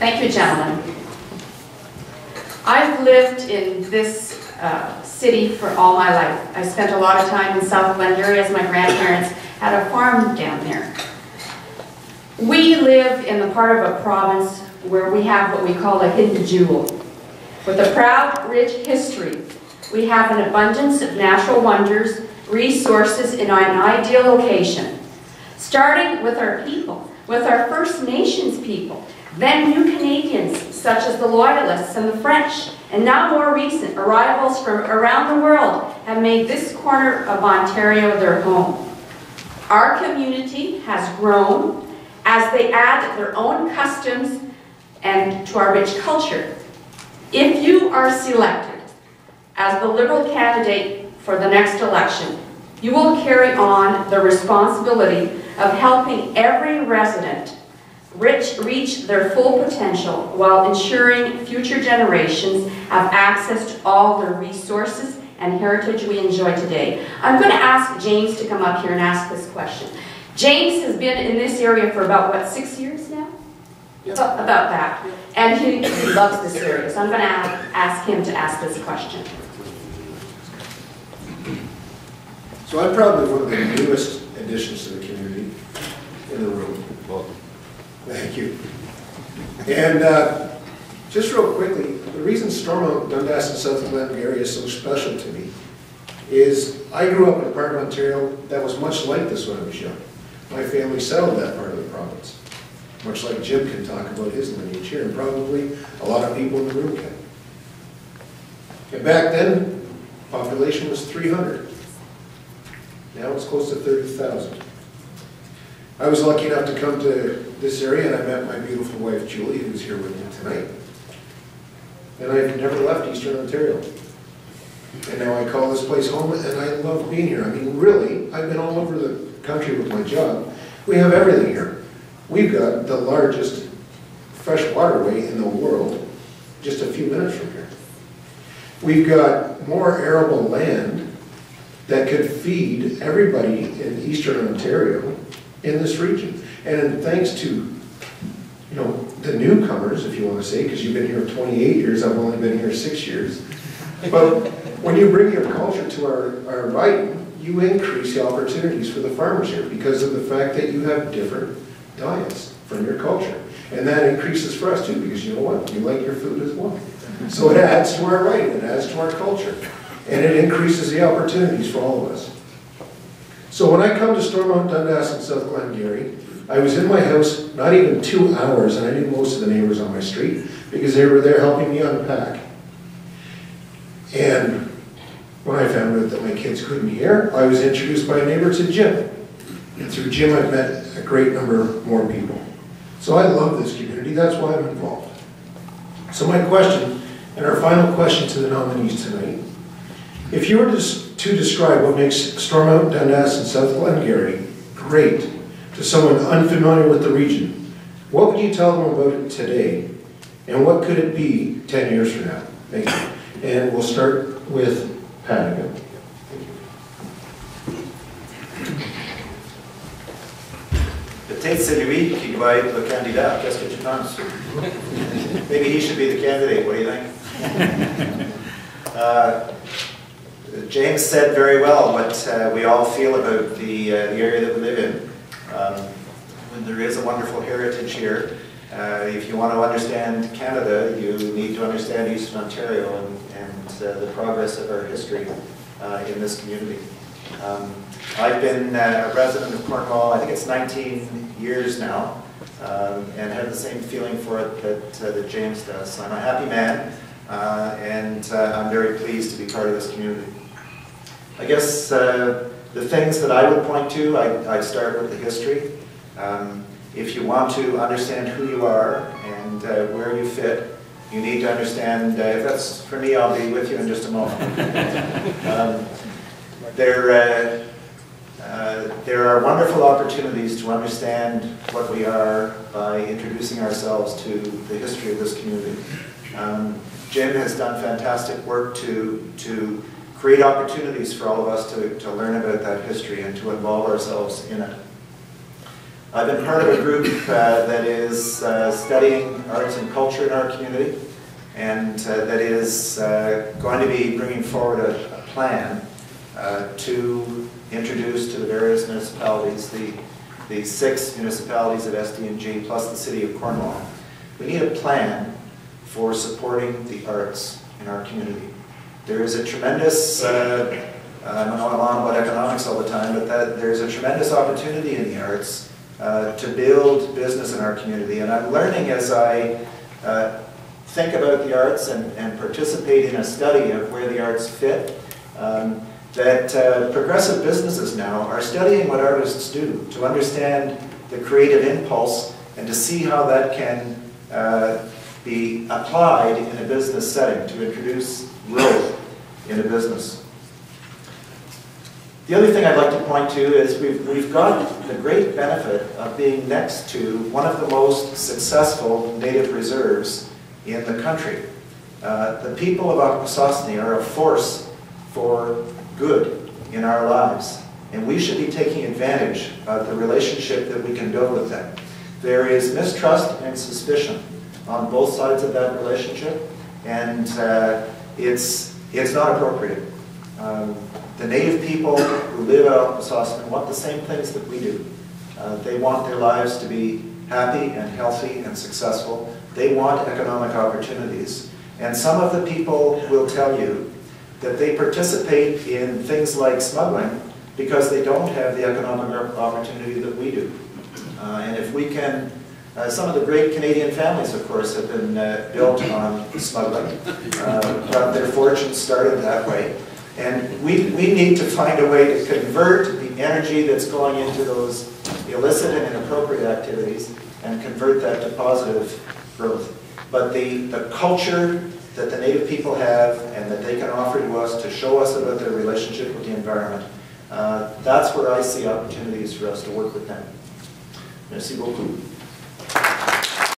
Thank you, gentlemen. I've lived in this city for all my life. I spent a lot of time in South Glengarry as my grandparents had a farm down there. We live in the part of a province where we have what we call a hidden jewel. With a proud, rich history, we have an abundance of natural wonders, resources in an ideal location. Starting with our people, with our First Nations people, then new Canadians such as the Loyalists and the French, and now more recent arrivals from around the world have made this corner of Ontario their home. Our community has grown as they add their own customs and to our rich culture. If you are selected as the Liberal candidate for the next election, you will carry on the responsibility of helping every resident reach their full potential while ensuring future generations have access to all the resources and heritage we enjoy today. I'm going to ask James to come up here and ask this question. James has been in this area for about, what, 6 years now? Yep. About that. Yep. And he loves this area, so I'm going to ask him to ask this question. So I'm probably one of the newest additions to the community in the room. Welcome. Thank you. And just real quickly, the reason Stormont, Dundas, and South Glengarry is so special to me is I grew up in a part of Ontario that was much like this when I was young. My family settled that part of the province, much like Jim can talk about his lineage here, and probably a lot of people in the room can. And back then, population was 300. Now it's close to 30,000. I was lucky enough to come to this area and I met my beautiful wife Julie, who's here with me tonight. And I've never left Eastern Ontario. And now I call this place home and I love being here. I mean, really, I've been all over the country with my job. We have everything here. We've got the largest fresh waterway in the world just a few minutes from here. We've got more arable land that could feed everybody in Eastern Ontario in this region. And thanks to, the newcomers, if you want to say, because you've been here 28 years, I've only been here 6 years. But when you bring your culture to our riding, you increase the opportunities for the farmers here because of the fact that you have different diets from your culture. And that increases for us too, because you know what? You like your food as well. So it adds to our riding, it adds to our culture. And it increases the opportunities for all of us. So when I come to Stormont, Dundas, and South Glengarry, I was in my house not even 2 hours, and I knew most of the neighbors on my street because they were there helping me unpack. And when I found out that my kids couldn't hear, I was introduced by a neighbor to Jim. And through Jim, I've met a great number more people. So I love this community, that's why I'm involved. So my question, and our final question to the nominees tonight, if you were to describe what makes Stormont, Dundas, and South Glengarry great to someone unfamiliar with the region, what would you tell them about it today? And what could it be 10 years from now? Thank you. And we'll start with Pat again. Peut-être c'est lui qui va être le candidat. Qu'est-ce que tu penses? Maybe he should be the candidate. What do you think? James said very well what we all feel about the area that we live in. There is a wonderful heritage here. If you want to understand Canada, you need to understand Eastern Ontario and the progress of our history in this community. I've been a resident of Cornwall, I think it's 19 years now, and have the same feeling for it that James does. I'm a happy man, and I'm very pleased to be part of this community. I guess the things that I would point to, I'd start with the history. If you want to understand who you are and where you fit, you need to understand, if that's for me, I'll be with you in just a moment. There are wonderful opportunities to understand what we are by introducing ourselves to the history of this community. Jim has done fantastic work to create opportunities for all of us to learn about that history and to involve ourselves in it. I've been part of a group that is studying arts and culture in our community, and that is going to be bringing forward a plan to introduce to the various municipalities, the 6 municipalities of SD&G plus the City of Cornwall. We need a plan for supporting the arts in our community. There is a tremendous, I know I'm on about economics all the time, but there's a tremendous opportunity in the arts to build business in our community. And I'm learning as I think about the arts and participate in a study of where the arts fit, that progressive businesses now are studying what artists do to understand the creative impulse and to see how that can be applied in a business setting to introduce growth in a business. The other thing I'd like to point to is we've got the great benefit of being next to one of the most successful native reserves in the country. The people of Akwesasne are a force for good in our lives, and we should be taking advantage of the relationship that we can build with them. There is mistrust and suspicion on both sides of that relationship, and it's not appropriate. The native people who live out in Akwesasne want the same things that we do. They want their lives to be happy and healthy and successful. They want economic opportunities. And some of the people will tell you that they participate in things like smuggling because they don't have the economic opportunity that we do. And if we can, some of the great Canadian families, of course, have been built on smuggling, but their fortunes started that way. And we need to find a way to convert the energy that's going into those illicit and inappropriate activities and convert that to positive growth. But the culture that the native people have and that they can offer to us to show us about their relationship with the environment, that's where I see opportunities for us to work with them. Merci beaucoup.